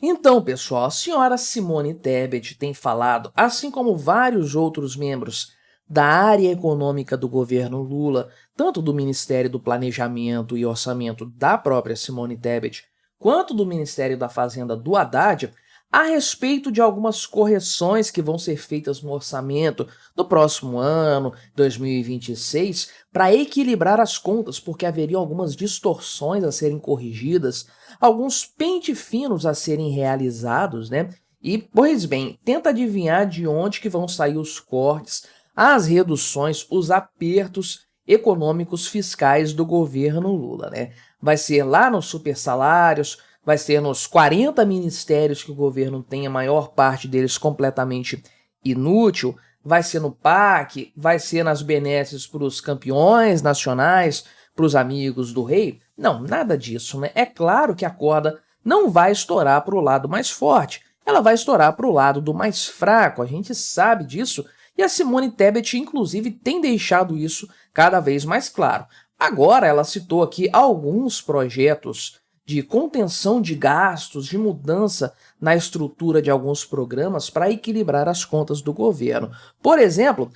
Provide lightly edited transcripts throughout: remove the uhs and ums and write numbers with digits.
Então, pessoal, a senhora Simone Tebet tem falado, assim como vários outros membros da área econômica do governo Lula, tanto do Ministério do Planejamento e Orçamento da própria Simone Tebet, quanto do Ministério da Fazenda do Haddad, a respeito de algumas correções que vão ser feitas no orçamento do próximo ano, 2026, para equilibrar as contas, porque haveriam algumas distorções a serem corrigidas, alguns pente finos a serem realizados, né? E, pois bem, tenta adivinhar de onde que vão sair os cortes, as reduções, os apertos econômicos fiscais do governo Lula, né? Vai ser lá nos supersalários, vai ser nos 40 ministérios que o governo tem, a maior parte deles completamente inútil, vai ser no PAC, vai ser nas benesses para os campeões nacionais, para os amigos do rei. Não, nada disso, né? É claro que a corda não vai estourar para o lado mais forte, ela vai estourar para o lado do mais fraco, a gente sabe disso, e a Simone Tebet, inclusive, tem deixado isso cada vez mais claro. Agora, ela citou aqui alguns projetos de contenção de gastos, de mudança na estrutura de alguns programas para equilibrar as contas do governo. Por exemplo,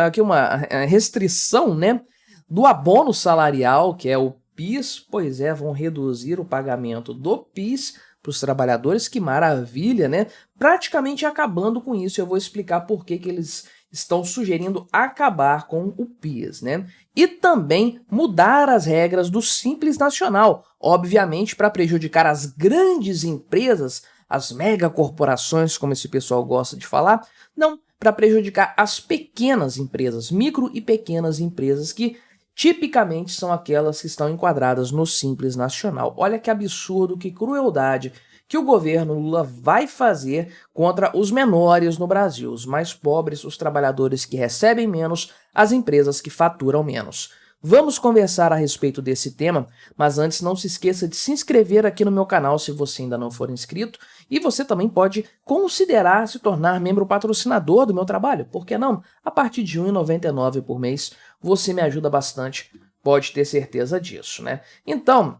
aqui uma restrição, né, do abono salarial, que é o PIS, pois é, vão reduzir o pagamento do PIS para os trabalhadores, que maravilha, né? Praticamente acabando com isso. Eu vou explicar por que eles estão sugerindo acabar com o PIS, né? E também mudar as regras do Simples Nacional, obviamente para prejudicar as grandes empresas, as megacorporações, como esse pessoal gosta de falar, não, para prejudicar as pequenas empresas, micro e pequenas empresas que tipicamente são aquelas que estão enquadradas no Simples Nacional. Olha que absurdo, que crueldade que o governo Lula vai fazer contra os menores no Brasil, os mais pobres, os trabalhadores que recebem menos, as empresas que faturam menos. Vamos conversar a respeito desse tema, mas antes não se esqueça de se inscrever aqui no meu canal se você ainda não for inscrito, e você também pode considerar se tornar membro patrocinador do meu trabalho, por que não? A partir de R$ 1,99 por mês, você me ajuda bastante, pode ter certeza disso, né? Então,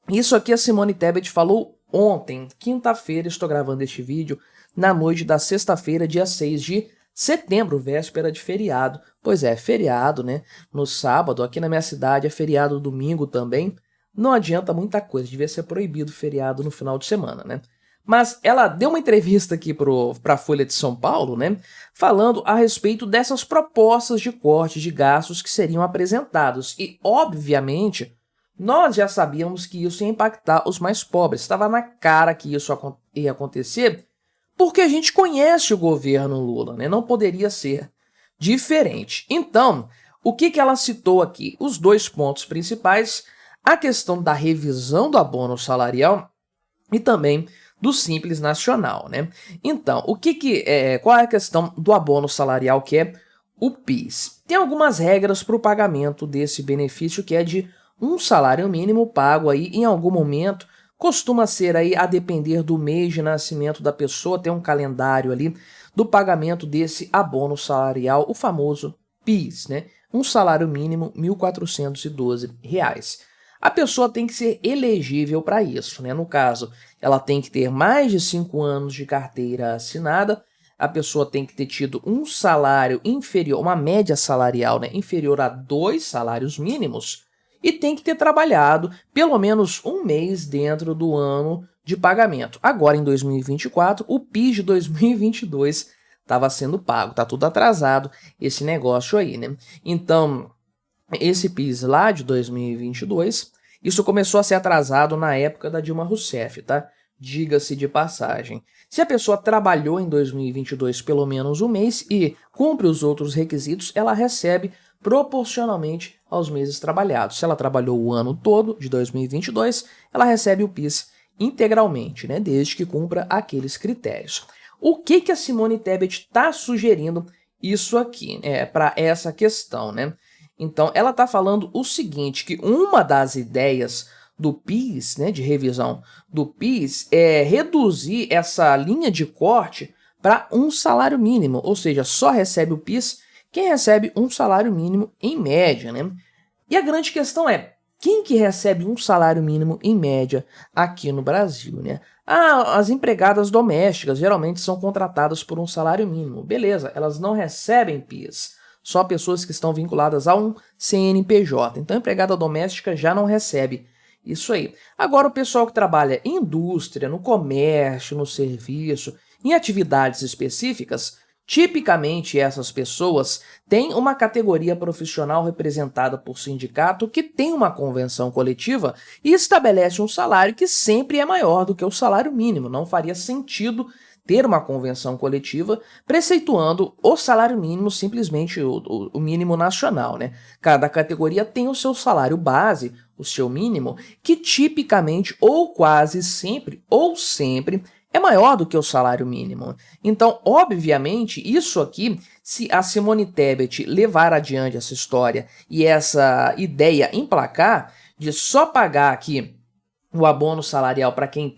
isso aqui a Simone Tebet falou ontem, quinta-feira, estou gravando este vídeo, na noite da sexta-feira, dia 6 de setembro, véspera de feriado. Pois é, feriado, né? No sábado, aqui na minha cidade é feriado domingo também. Não adianta muita coisa, devia ser proibido feriado no final de semana, né? Mas ela deu uma entrevista aqui para a Folha de São Paulo, né? Falando a respeito dessas propostas de corte de gastos que seriam apresentados. E, obviamente, nós já sabíamos que isso ia impactar os mais pobres. Estava na cara que isso ia acontecer, porque a gente conhece o governo Lula, né? Não poderia ser diferente. Então, o que ela citou aqui? Os dois pontos principais, a questão da revisão do abono salarial e também do Simples Nacional, né? Então, qual é a questão do abono salarial, que é o PIS? Tem algumas regras para o pagamento desse benefício, que é de um salário mínimo pago aí em algum momento, costuma ser aí a depender do mês de nascimento da pessoa, tem um calendário ali do pagamento desse abono salarial, o famoso PIS, né? Um salário mínimo, R$ 1.412. A pessoa tem que ser elegível para isso, né? No caso, ela tem que ter mais de 5 anos de carteira assinada, a pessoa tem que ter tido um salário inferior, uma média salarial, né, inferior a 2 salários mínimos, e tem que ter trabalhado pelo menos um mês dentro do ano de pagamento. Agora, em 2024, o PIS de 2022 estava sendo pago, tá tudo atrasado esse negócio aí, né? Então, esse PIS lá de 2022, isso começou a ser atrasado na época da Dilma Rousseff, tá? Diga-se de passagem. Se a pessoa trabalhou em 2022 pelo menos um mês e cumpre os outros requisitos, ela recebe proporcionalmente aos meses trabalhados. Se ela trabalhou o ano todo de 2022, ela recebe o PIS integralmente, né, desde que cumpra aqueles critérios. O que a Simone Tebet está sugerindo isso aqui, para essa questão, né? Então, ela está falando o seguinte, que uma das ideias do PIS, né, de revisão do PIS, é reduzir essa linha de corte para um salário mínimo, ou seja, só recebe o PIS quem recebe um salário mínimo em média, né? E a grande questão é, Quem que recebe um salário mínimo em média aqui no Brasil, né? As empregadas domésticas geralmente são contratadas por um salário mínimo. Beleza, elas não recebem PIS. Só pessoas que estão vinculadas a um CNPJ. Então, a empregada doméstica já não recebe isso aí. Agora, o pessoal que trabalha em indústria, no comércio, no serviço, em atividades específicas, tipicamente essas pessoas têm uma categoria profissional representada por sindicato que tem uma convenção coletiva e estabelece um salário que sempre é maior do que o salário mínimo. Não faria sentido ter uma convenção coletiva preceituando o salário mínimo, simplesmente o mínimo nacional, né? Cada categoria tem o seu salário base, o seu mínimo, que tipicamente ou quase sempre ou sempre é maior do que o salário mínimo. Então, obviamente, isso aqui, se a Simone Tebet levar adiante essa história e essa ideia emplacar de só pagar aqui o abono salarial para quem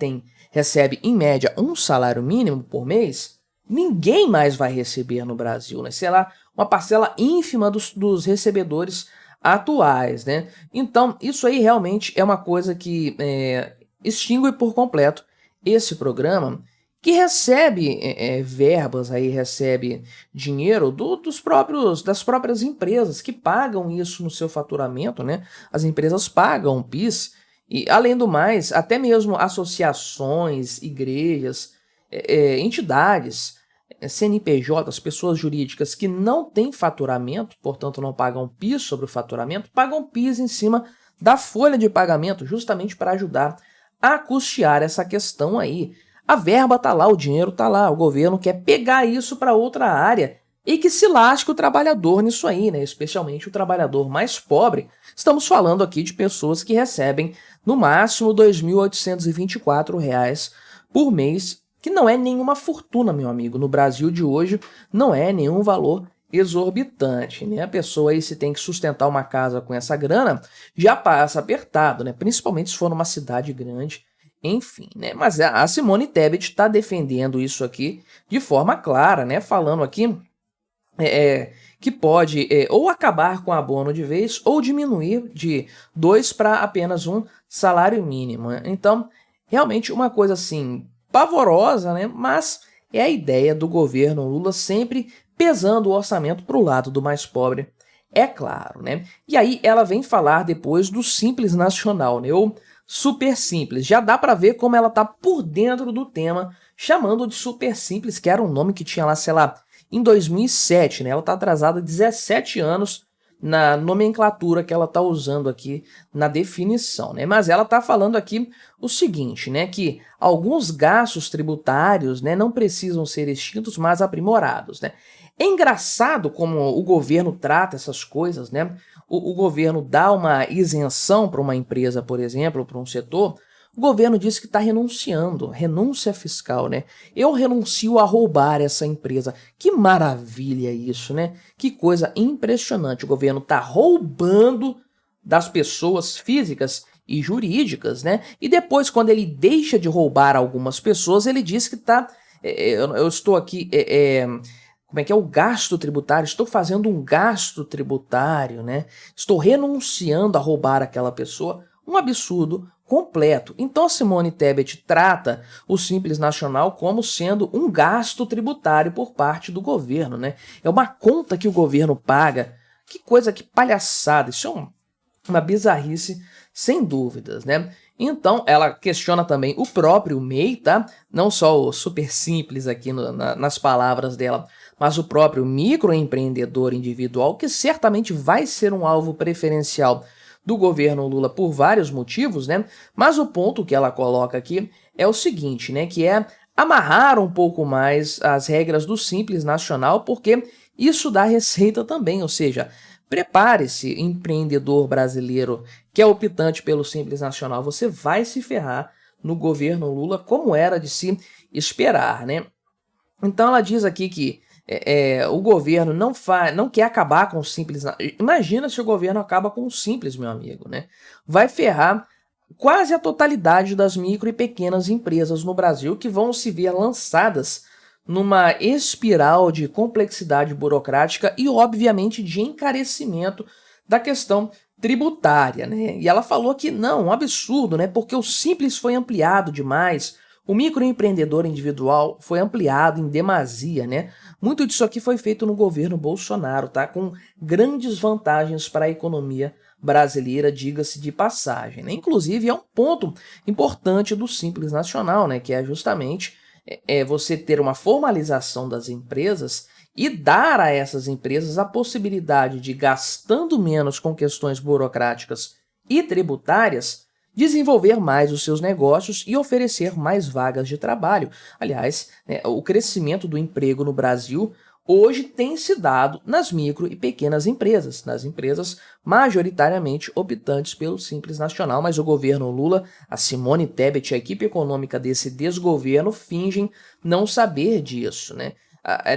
recebe, em média, um salário mínimo por mês, ninguém mais vai receber no Brasil, né? Sei lá, uma parcela ínfima dos recebedores atuais, né? Então, isso aí realmente é uma coisa que extingue por completo esse programa, que recebe verbas, aí recebe dinheiro das próprias empresas, que pagam isso no seu faturamento, né? As empresas pagam PIS, e, além do mais, até mesmo associações, igrejas, entidades, CNPJs, pessoas jurídicas que não têm faturamento, portanto não pagam PIS sobre o faturamento, pagam PIS em cima da folha de pagamento, justamente para ajudar a custear essa questão aí. A verba tá lá, o dinheiro tá lá, o governo quer pegar isso para outra área e que se lasque o trabalhador nisso aí, né? Especialmente o trabalhador mais pobre. Estamos falando aqui de pessoas que recebem no máximo R$ 2.824 por mês, que não é nenhuma fortuna, meu amigo. No Brasil de hoje não é nenhum valor exorbitante, né? A pessoa aí, se tem que sustentar uma casa com essa grana, já passa apertado, né? Principalmente se for numa cidade grande, enfim, né? Mas a Simone Tebet está defendendo isso aqui de forma clara, né? Falando aqui que pode ou acabar com o abono de vez ou diminuir de 2 para apenas um salário mínimo, né? Então, realmente uma coisa assim pavorosa, né? Mas é a ideia do governo Lula sempre pesando o orçamento para o lado do mais pobre, é claro, né? E aí ela vem falar depois do Simples Nacional, né? Ou Super Simples. Já dá para ver como ela tá por dentro do tema, chamando de Super Simples, que era um nome que tinha lá, sei lá, em 2007, né? Ela tá atrasada 17 anos na nomenclatura que ela tá usando aqui na definição, né? Mas ela tá falando aqui o seguinte, né? Que alguns gastos tributários, né, não precisam ser extintos, mas aprimorados, né? É engraçado como o governo trata essas coisas, né? O governo dá uma isenção para uma empresa, por exemplo, para um setor. O governo diz que está renunciando, renúncia fiscal, né? Eu renuncio a roubar essa empresa. Que maravilha isso, né? Que coisa impressionante. O governo está roubando das pessoas físicas e jurídicas, né? E depois, quando ele deixa de roubar algumas pessoas, ele diz que está... eu estou aqui... como é que é o gasto tributário? Estou fazendo um gasto tributário, né? Estou renunciando a roubar aquela pessoa. Um absurdo completo. Então a Simone Tebet trata o Simples Nacional como sendo um gasto tributário por parte do governo, né? É uma conta que o governo paga. Que coisa, que palhaçada. Isso é uma bizarrice, sem dúvidas, né? Então, ela questiona também o próprio MEI, tá? Não só o Super Simples aqui nas palavras dela, mas o próprio microempreendedor individual, que certamente vai ser um alvo preferencial do governo Lula por vários motivos, né? Mas o ponto que ela coloca aqui é o seguinte, né? Que é amarrar um pouco mais as regras do Simples Nacional, porque isso dá receita também, ou seja, prepare-se, empreendedor brasileiro que é optante pelo Simples Nacional, você vai se ferrar no governo Lula, como era de se esperar, né? Então ela diz aqui que o governo não quer acabar com o Simples. Imagina se o governo acaba com o Simples, meu amigo, né? Vai ferrar quase a totalidade das micro e pequenas empresas no Brasil, que vão se ver lançadas numa espiral de complexidade burocrática e, obviamente, de encarecimento da questão tributária, né? E ela falou que não, um absurdo, né? Porque o Simples foi ampliado demais, o microempreendedor individual foi ampliado em demasia, né? Muito disso aqui foi feito no governo Bolsonaro, tá? Com grandes vantagens para a economia brasileira, diga-se de passagem, né? Inclusive é um ponto importante do Simples Nacional, né? Que é justamente você ter uma formalização das empresas e dar a essas empresas a possibilidade de, gastando menos com questões burocráticas e tributárias, desenvolver mais os seus negócios e oferecer mais vagas de trabalho. Aliás, né, o crescimento do emprego no Brasil hoje tem se dado nas micro e pequenas empresas, nas empresas majoritariamente optantes pelo Simples Nacional, mas o governo Lula, a Simone Tebet, a equipe econômica desse desgoverno fingem não saber disso, né?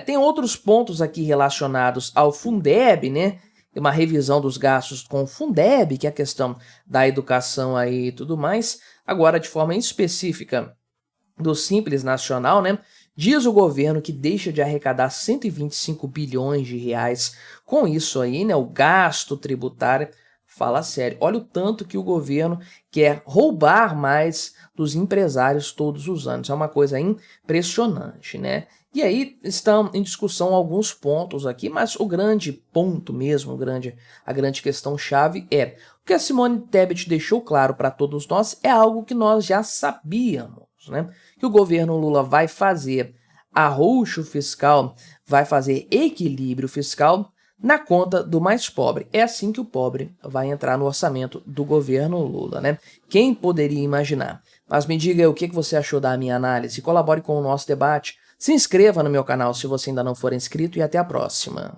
Tem outros pontos aqui relacionados ao Fundeb, né? Uma revisão dos gastos com o Fundeb, que é a questão da educação aí e tudo mais. Agora, de forma específica do Simples Nacional, né? Diz o governo que deixa de arrecadar 125 bilhões de reais com isso aí, né? O gasto tributário. Fala sério, olha o tanto que o governo quer roubar mais dos empresários todos os anos. É uma coisa impressionante, né? E aí estão em discussão alguns pontos aqui, mas o grande ponto mesmo, a grande questão-chave é o que a Simone Tebet deixou claro para todos nós é algo que nós já sabíamos, né? Que o governo Lula vai fazer arroxo fiscal, vai fazer equilíbrio fiscal na conta do mais pobre. É assim que o pobre vai entrar no orçamento do governo Lula, né? Quem poderia imaginar? Mas me diga aí o que você achou da minha análise, colabore com o nosso debate, se inscreva no meu canal se você ainda não for inscrito e até a próxima.